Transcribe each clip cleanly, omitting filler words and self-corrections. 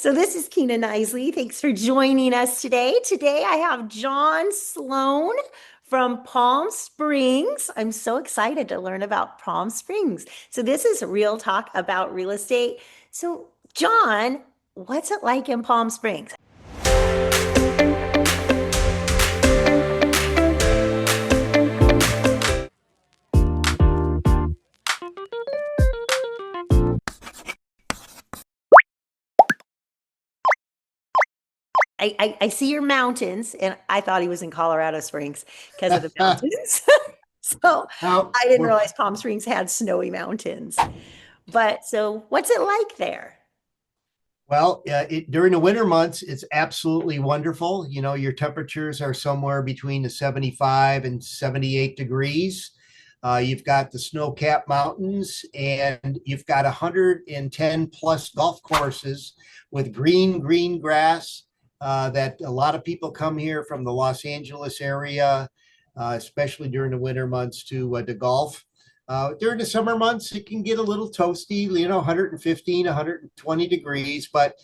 So this is Kina Knisley. Thanks for joining us today. Today I have John Sloan from Palm Springs. I'm so excited to learn about Palm Springs. So this is real talk about real estate. So John, what's it like in Palm Springs? I see your mountains, and I thought he was in Colorado Springs because of the mountains. So Now, I didn't we're, realize Palm Springs had snowy mountains. But so what's it like there? during the winter months, it's absolutely wonderful. You know, your temperatures are somewhere between the 75 and 78 degrees. You've got the snow-capped mountains, and you've got 110 plus golf courses with green grass that a lot of people come here from the Los Angeles area, especially during the winter months to golf. During the summer months, it can get a little toasty, 115, 120 degrees. But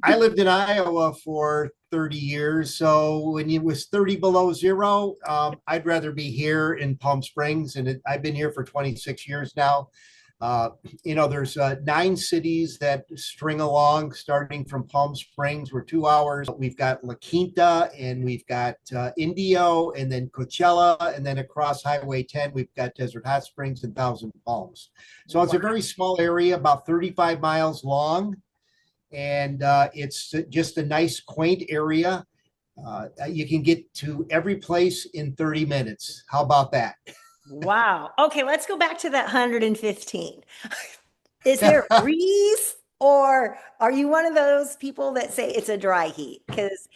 I lived in Iowa for 30 years. So when it was 30 below zero, I'd rather be here in Palm Springs. And I've been here for 26 years now. There's 9 cities that string along, starting from Palm Springs. We're 2 hours. We've got La Quinta, and we've got Indio, and then Coachella, and then across Highway 10, we've got Desert Hot Springs and Thousand Palms. So it's a very small area, about 35 miles long, and it's just a nice, quaint area. You can get to every place in 30 minutes. How about that? Wow. Okay, let's go back to that 115. Is there a breeze, or are you one of those people that say it's a dry heat? Because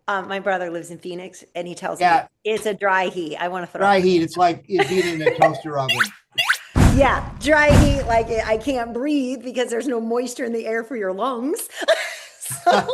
my brother lives in Phoenix and he tells me Yeah, it's a dry heat. I want to throw dry up. heat. It's like it being in a toaster oven. Yeah, dry heat, like I can't breathe because there's no moisture in the air for your lungs. So,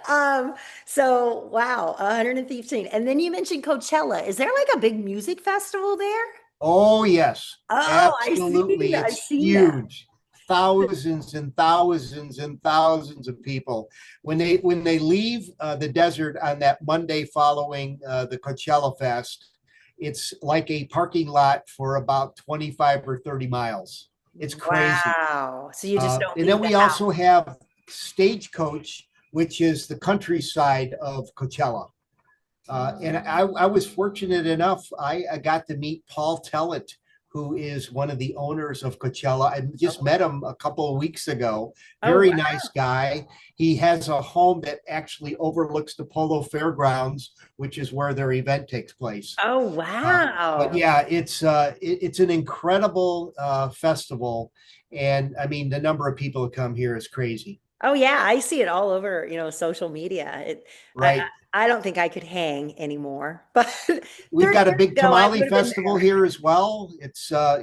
um, so wow, 115. And then you mentioned Coachella. Is there like a big music festival there? Oh, yes, Oh, absolutely. I've It's seen that. huge. Thousands and thousands and thousands of people. When they leave the desert on that Monday following the Coachella Fest, it's like a parking lot for about 25 or 30 miles. It's crazy. Wow. So you just don't And leave then the we house. also have Stagecoach, which is the countryside of Coachella. And I was fortunate enough, I got to meet Paul Tellett, who is one of the owners of Coachella. I just Oh, met him a couple of weeks ago. oh, Very wow. nice guy. He has a home that actually overlooks the Polo Fairgrounds, which is where their event takes place. Oh, But wow. yeah, it's an incredible festival, and I mean the number of people that come here is crazy, Oh yeah, I see it all over, social media. right? I don't think I could hang anymore, but We've 30 got a years big ago I tamale would have been festival there. here as well.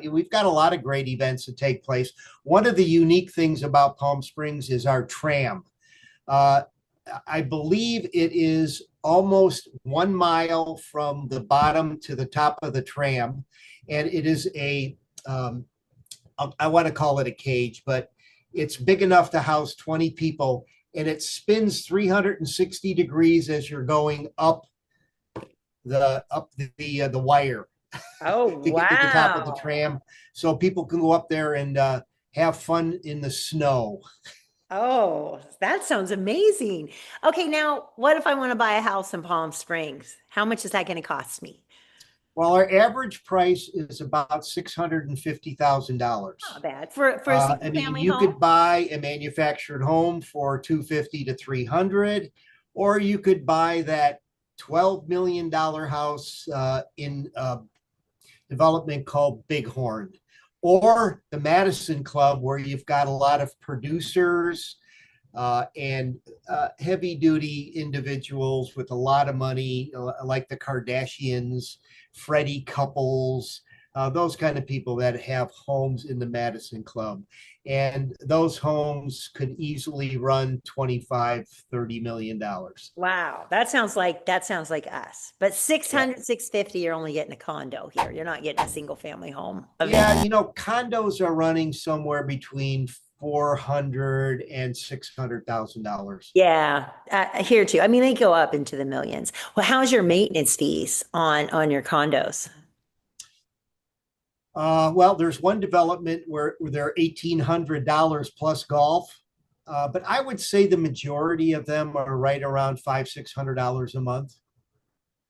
We've got a lot of great events that take place. One of the unique things about Palm Springs is our tram. Uh, I believe it is almost 1 mile from the bottom to the top of the tram, and it is um, I want to call it a cage, but it's big enough to house 20 people, and it spins 360 degrees as you're going up the wire Oh, to get to the top of the wow. tram, so people can go up there and have fun in the snow. Oh, that sounds amazing. Okay, now what if I want to buy a house in Palm Springs? How much is that going to cost me? Well, our average price is about $650,000. Not bad. For a I single mean, family you home? could buy a manufactured home for 250 to 300, or you could buy that $12 million house in development called Bighorn, or the Madison Club, where you've got a lot of producers and heavy duty individuals with a lot of money, like the Kardashians, Freddie couples, those kind of people that have homes in the Madison Club. And those homes could easily run 25, $30 million. Wow, that sounds like us. But Yeah. 650, you're only getting a condo here. You're not getting a single family home of any. Yeah, condos are running somewhere between 400 and $600,000. Yeah, here too. I mean, they go up into the millions. Well, how's your maintenance fees on your condos? Well, there's one development where they're $1,800 plus golf, but I would say the majority of them are right around $500, $600 a month.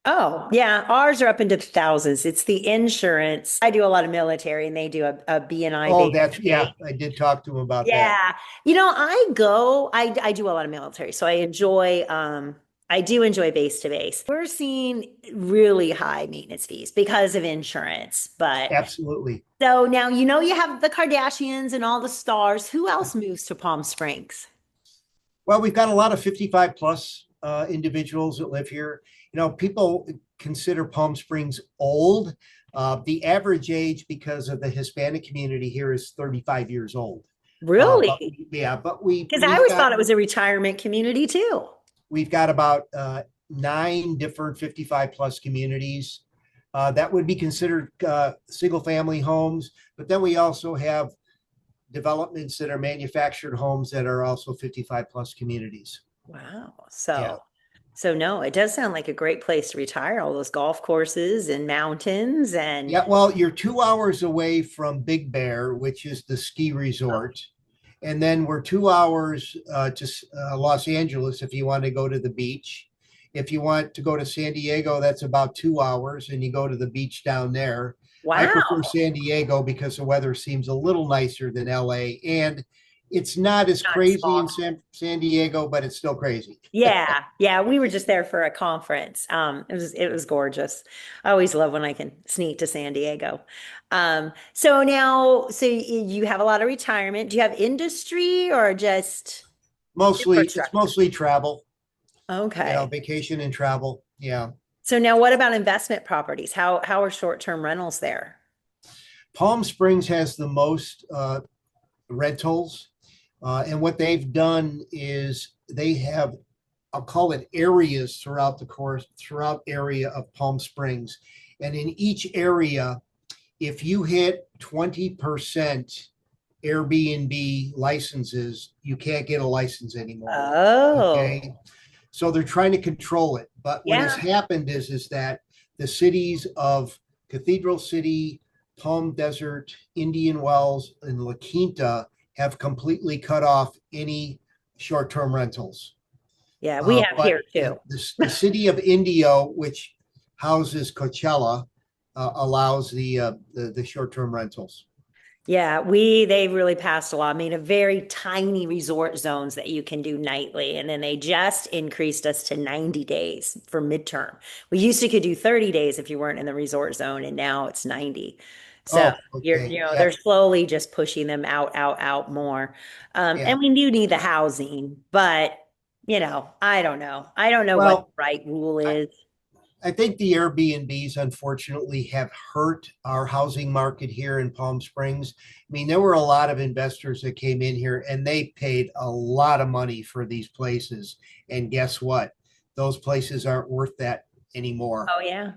Oh, yeah, ours are up into the thousands. It's the insurance. I do a lot of military, and they do a BNI Oh, base. that's yeah. I did talk to him about that. Yeah. I do a lot of military, so I do enjoy base to base. We're seeing really high maintenance fees because of insurance. But Absolutely. so now you have the Kardashians and all the stars. Who else moves to Palm Springs? Well, we've got a lot of 55 plus individuals that live here. People consider Palm Springs old. The average age, because of the Hispanic community here, is 35 years old. But Really? yeah, but Because I always thought it was a retirement community too. we've got about nine different 55 plus communities that would be considered single family homes. But then we also have developments that are manufactured homes that are also 55 plus communities. Wow. Yeah. So no, it does sound like a great place to retire, all those golf courses and mountains and Yeah. Well, you're 2 hours away from Big Bear, which is the ski resort. And then we're 2 hours to Los Angeles if you want to go to the beach. If you want to go to San Diego, that's about 2 hours and you go to the beach down there. I prefer wow. San Diego because the weather seems a little nicer than LA. And it's not as Not as crazy in far. San Diego, but it's still crazy. Yeah, yeah, we were just there for a conference. It was gorgeous. I always love when I can sneak to San Diego. So you have a lot of retirement. Do you have industry or just It's infrastructure? mostly travel, Okay. vacation and travel. Yeah. So now what about investment properties? How are short-term rentals there? Palm Springs has the most rentals. And what they've done is they have, I'll call it areas throughout area of Palm Springs. And in each area, if you hit 20% Airbnb licenses, you can't get a license anymore. Oh, Okay. So they're trying to control it. But what has yeah. happened is that the cities of Cathedral City, Palm Desert, Indian Wells, and La Quinta have completely cut off any short-term rentals. Yeah, we have But here too. the city of Indio, which houses Coachella, allows the short-term rentals. Yeah, they really passed a law. I mean, a very tiny resort zones that you can do nightly. And then they just increased us to 90 days for midterm. We used to could do 30 days if you weren't in the resort zone, and now it's 90. So Oh, okay. they're Yeah, slowly just pushing them out more. yeah. And we do need the housing, but I don't know. I don't know what the Well, right rule I, is. I think the Airbnbs unfortunately have hurt our housing market here in Palm Springs. I mean, there were a lot of investors that came in here and they paid a lot of money for these places. And guess what? Those places aren't worth that anymore. Oh yeah.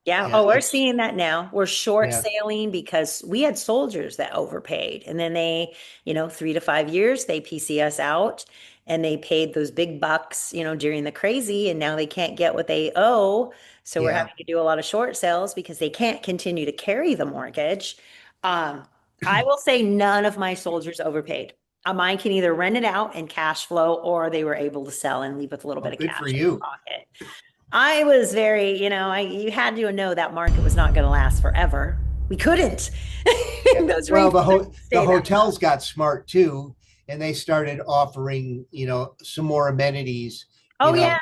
Yeah. Yeah, Oh, we're it's seeing that now. We're short yeah. sailing because we had soldiers that overpaid. And then 3 to 5 years, they PC us out and they paid those big bucks, during the crazy. And now they can't get what they owe. So we're Yeah. having to do a lot of short sales because they can't continue to carry the mortgage. Um, I will say none of my soldiers overpaid. Mine can either rent it out and cash flow, or they were able to sell and leave with a little bit Oh, of good for cash in you. their pocket. I was very, you had to know that market was not going to last forever. We couldn't. Yeah. Those Well, rates couldn't the stay that. hotels got smart too, and they started offering, some more amenities, you Oh yeah. know.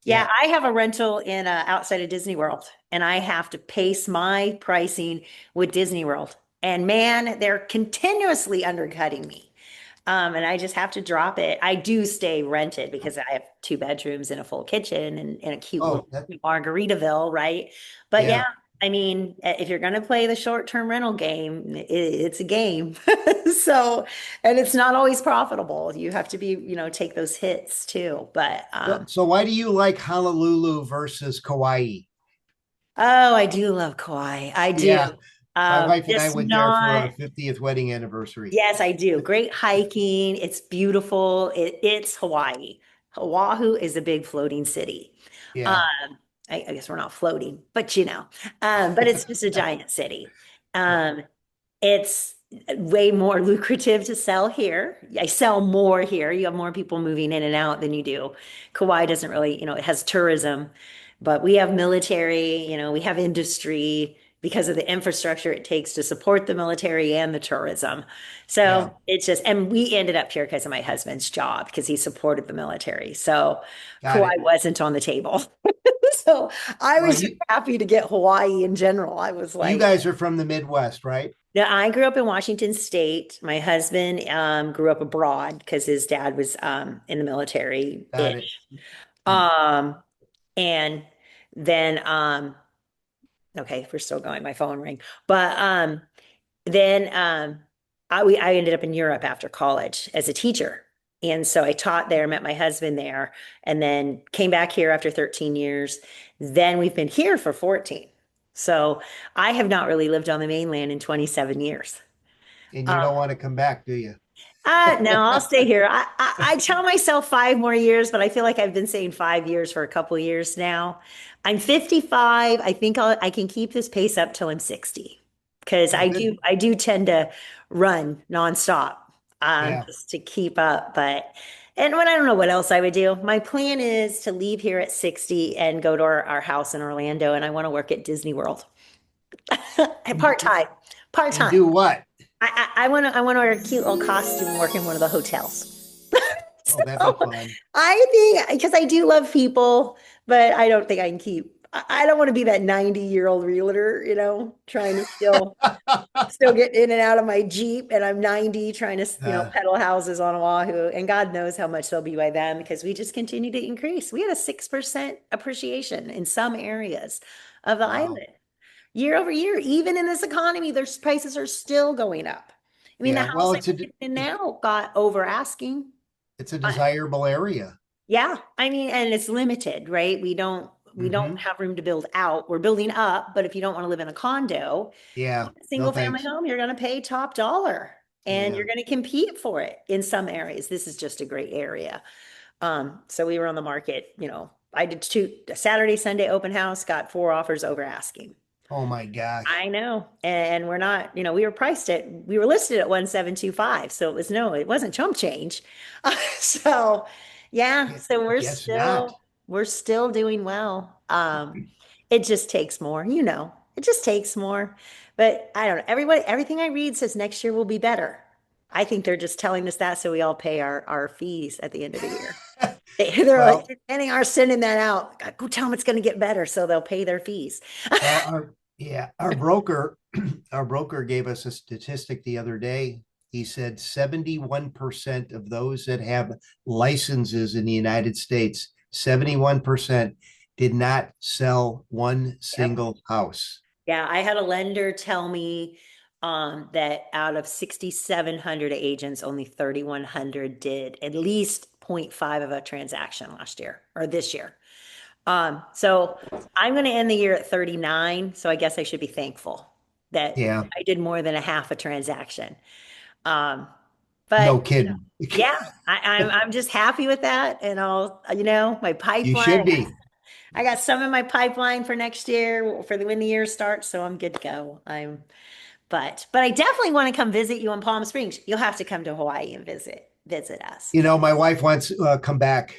Yeah, Yeah. I have a rental in outside of Disney World, and I have to pace my pricing with Disney World. And man, they're continuously undercutting me. And I just have to drop it. I do stay rented because I have 2 bedrooms and a full kitchen and a cute little Oh, that Margaritaville, right? But yeah, yeah. I mean, if you're going to play the short-term rental game, it's a game. So, and it's not always profitable. You have to take those hits too. But So why do you like Honolulu versus Kauai? oh, I do love Kauai. I do. Yeah. My wife and I Just went there for our not. 50th wedding anniversary. Yes, I do. Great hiking. It's beautiful. It's Hawaii. Oahu is a big floating city. Um, Yeah. I guess we're not floating, but but it's just a giant city. Yeah. Um, it's way more lucrative to sell here. I sell more here. You have more people moving in and out than you do. Kauai doesn't really, it has tourism, but we have military, we have industry because of the infrastructure it takes to support the military and the tourism. Yeah. So it's just, and we ended up here because of my husband's job, because he supported the military. So Got Kauai it. wasn't on the table. So I Well, was just happy to get Hawaii in general. I was you like, guys are from the Midwest, right? yeah, I grew up in Washington State. My husband grew up abroad because his dad was in the Got it. military-ish. Um, and then okay, we're still going. My phone rang. But then I ended up in Europe after college as a teacher. And so I taught there, met my husband there, and then came back here after 13 years. Then we've been here for 14. So I have not really lived on the mainland in 27 years. And you Um, don't want to come back, do you? no, I'll stay here. I tell myself 5 more years, but I feel like I've been saying 5 years for a couple years now. I'm 55. I think I can keep this pace up till I'm 60 because Well, good. I do tend to run nonstop Yeah. just to keep up. But and when I don't know what else I would do, my plan is to leave here at 60 and go to our house in Orlando, and I want to work at Disney World. Part time, part And time. do what? I want to wear a cute little costume and work in one of the hotels. Oh, that'd be So fun. I think because I do love people, but I don't think I can keep. I don't want to be that 90-year-old realtor, trying to still get in and out of my Jeep, and I'm 90 trying to, Uh, peddle houses on Oahu, and God knows how much they'll be by then because we just continue to increase. We had a 6% appreciation in some areas of the wow. island year over year. Even in this economy, their prices are still going up. I mean, the Yeah. house Well, I'm in now got over asking. it's a Uh, desirable area. yeah, I mean, and it's limited, right? We don't Hmm. have room to build out. We're building up, but if you don't want to live in a condo, Yeah. No single family thanks. home, you're going to pay top dollar and Yeah. you're going to compete for it in some areas. This is just a great area. So we were on the market, I did a Saturday, Sunday open house, got 4 offers over asking. Oh my gosh. I know. And we're not, we were listed at 1725. So it wasn't chump change. So yeah, Yeah, so guess not. we're still doing well. It just takes more, it just takes more. But I don't know. Everything I read says next year will be better. I think they're just telling us that so we all pay our fees at the end of the year. They're like, Well, and are sending that out. Go tell them it's going to get better, so they'll pay their fees. well, our broker, our broker gave us a statistic the other day. He said 71% of those that have licenses in the United States, 71% did not sell one Yep. single house. Yeah, I had a lender tell me that out of 6,700 agents, only 3,100 did at least zero point 0.5 of a transaction last year or this year. So I'm going to end the year at 39. So I guess I should be thankful that Yeah, I did more than a half a transaction. Um, no but kidding. yeah, I'm just happy with that. And my You pipeline. should be. I got some in my pipeline for next year for when the year starts, so I'm good to go. But I definitely want to come visit you in Palm Springs. You'll have to come to Hawaii and visit us. My wife wants to come back.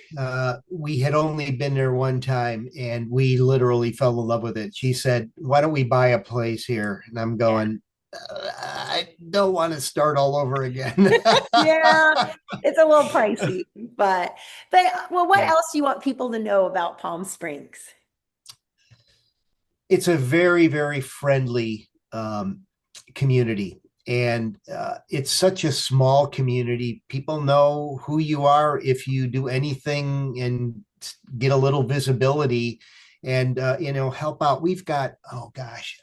We had only been there one time and we literally fell in love with it. She said, "Why don't we buy a place here?" And I'm Yeah. going, I don't want to start all over again. Yeah, it's a little pricey, but well, what Yeah. else do you want people to know about Palm Springs? It's a very, very friendly community. And it's such a small community. People know who you are if you do anything and get a little visibility and, help out. We've got, oh gosh,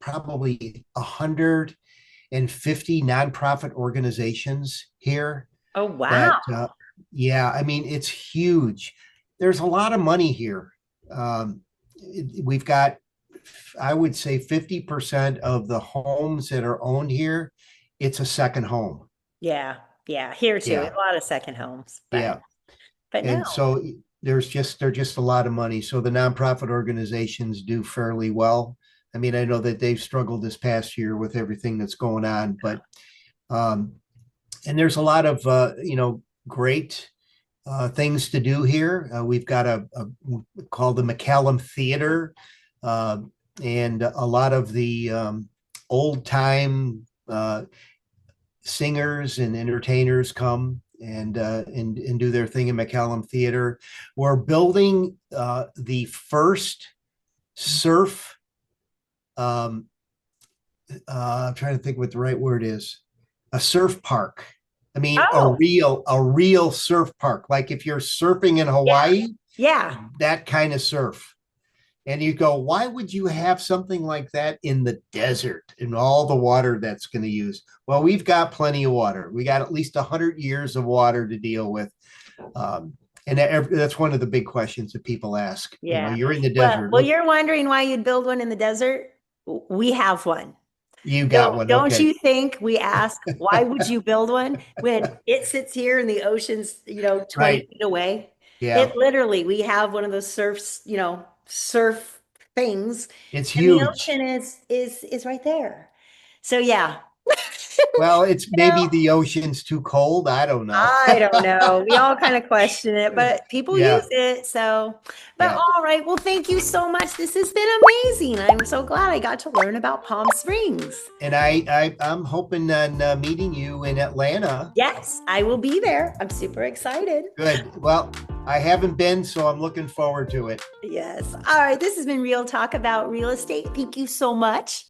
probably 150 nonprofit organizations here Oh, that, wow. yeah, I mean, it's huge. There's a lot of money here. We've got I would say 50% of the homes that are owned here, it's a second home. Yeah. Yeah. Here too. Yeah. A lot of second homes, Yeah. but no. And so there's just a lot of money. So the nonprofit organizations do fairly well. I mean, I know that they've struggled this past year with everything that's going on, but um, and there's a lot of great things to do here. We've got a called the McCallum Theater, uh, and a lot of the old time singers and entertainers come and do their thing in McCallum Theater. We're building the first surf. Um, I'm trying to think what the right word is. A surf park. I mean, Oh, a real surf park. Like if you're surfing in yeah. Hawaii, Yeah. that kind of surf. And you go, why would you have something like that in the desert and all the water that's going to use? Well, we've got plenty of water. We got at least 100 years of water to deal with. And that's one of the big questions that people ask. You know, Yeah. you're in the Well, desert. well, What you're wondering why you'd build one in the desert? We have one. you got one? Don't Okay, you think we ask, why would you build one when it sits here and the ocean's, 20 right? feet away? Yeah, It literally, we have one of those surfs, surf things, it's and the huge. ocean is right there. So yeah. Well, it's You know, maybe the ocean's too cold. I don't know. I don't know. We all kind of question it, but people use Yeah, it. So, but yeah. all right. Well, thank you so much. This has been amazing. I'm so glad I got to learn about Palm Springs. And I'm hoping on meeting you in Atlanta. Yes, I will be there. I'm super excited. Good. Well, I haven't been, so I'm looking forward to it. Yes. All right. This has been Real Talk about real estate. Thank you so much.